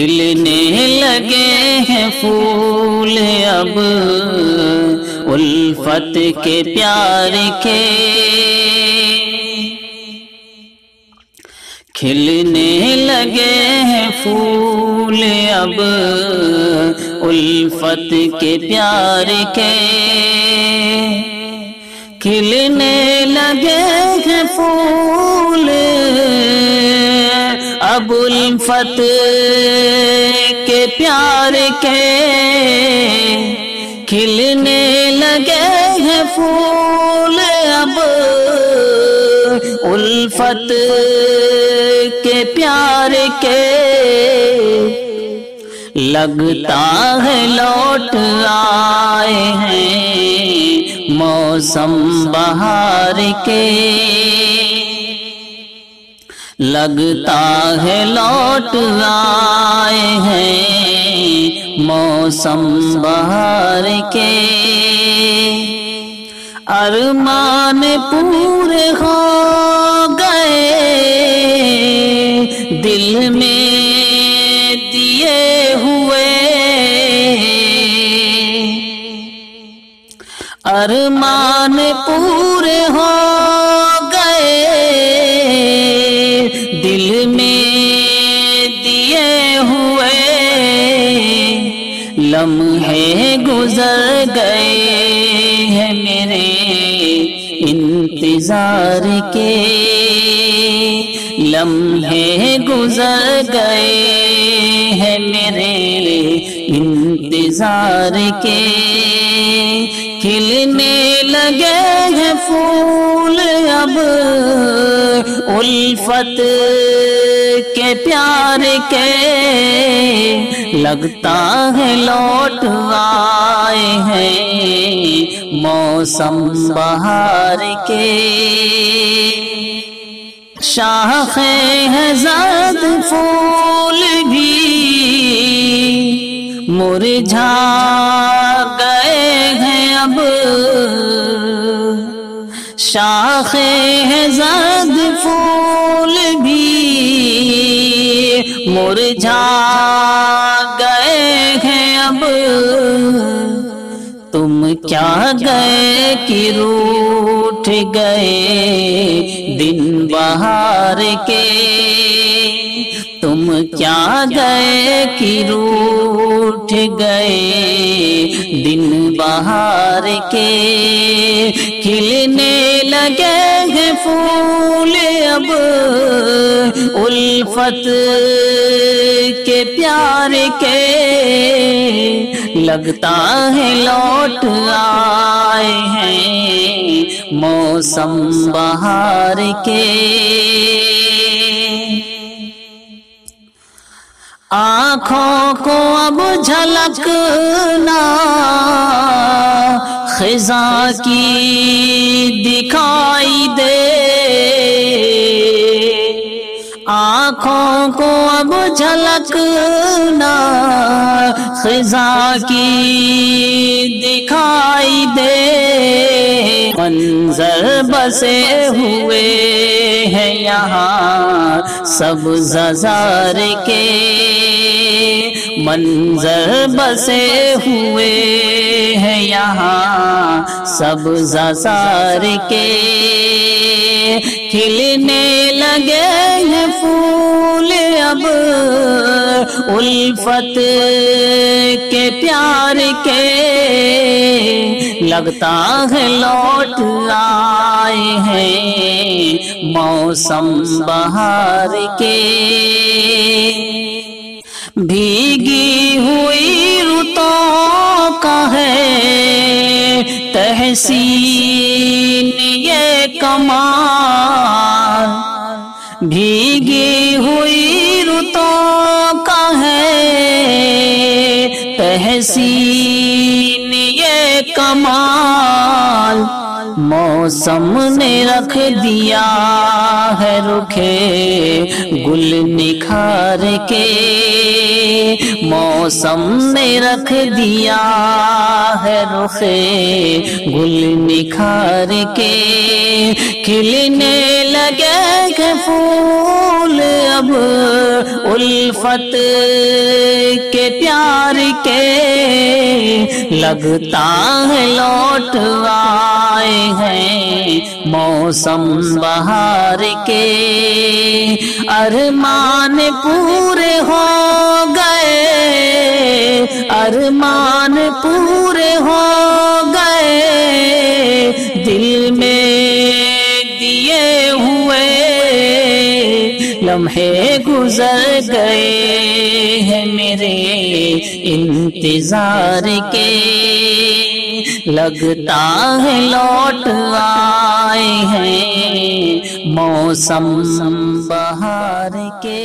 کھلنے لگے ہیں پھول اب الفت کے پیار کے، کھلنے لگے ہیں پھول اب الفت کے پیار کے، کھلنے لگے ہیں پھول اب الفت کے پیار کے، کھلنے لگے ہیں پھول اب الفت کے پیار کے، لگتا ہے لوٹ آئے ہیں موسم بہار کے، لگتا ہے لوٹ آئے ہیں موسم بہار کے، ارمان پورے ہو گئے دل میں دیے ہوئے، ارمان پورے ہو گئے دل میں دیے ہوئے، لمحے گزر گئے ہیں میرے انتظار کے، لمحے گزر گئے ہیں میرے انتظار کے، کھلنے لگے ہیں پھول اب الفت کے پیار کے، لگتا ہے لوٹ آئے ہیں موسم بہار کے، شاخیں ہیں زرد پھول بھی مرجھا گئے ہیں اب، شاخیں ہیں زرد پھول بھی مرجھا گئے ہیں اب، تم کیا گئے کہ روٹھ گئے دن بہار کے، تم کیا گئے کہ روٹھ گئے دن بہار کے، کھلنے لگے ہیں پھول اب الفت کے پیار کے، لگتا ہے لوٹ آئے ہیں موسم بہار کے، آنکھوں کو اب جھلکنا خزاں کی دکھائی دے، آنکھوں کو اب جھلکنا خزاں کی دکھائی دے، منظر بسے ہوئے ہیں یہاں سب زار کے، منظر بسے ہوئے ہیں یہاں سب زار کے، کھلنے لگے ہیں پھول اب الفت کے پیار کے، لگتا ہے لوٹ آئے ہیں موسم بہار کے، بھیگی ہوئی رتوں کا ہے تحسین یہ کمال، بھیگی ہوئی رتوں کا ہے تحسین یہ کمال، موسم نے رکھ دیا ہے رکھے گل نکھار کے، موسم نے رکھ دیا ہے رخے گل نکھار کے، کھلنے لگے کہ پھول اب الفت کے پیار کے، لگتا ہے لوٹ آئے ہیں موسم بہار کے، ارمان پورے ہو گئے، ارمان پورے ہو گئے، دل میں دیے ہوئے لمحے گزر گئے ہیں میرے انتظار کے، لگتا ہے لوٹ آئے ہیں موسم بہار کے۔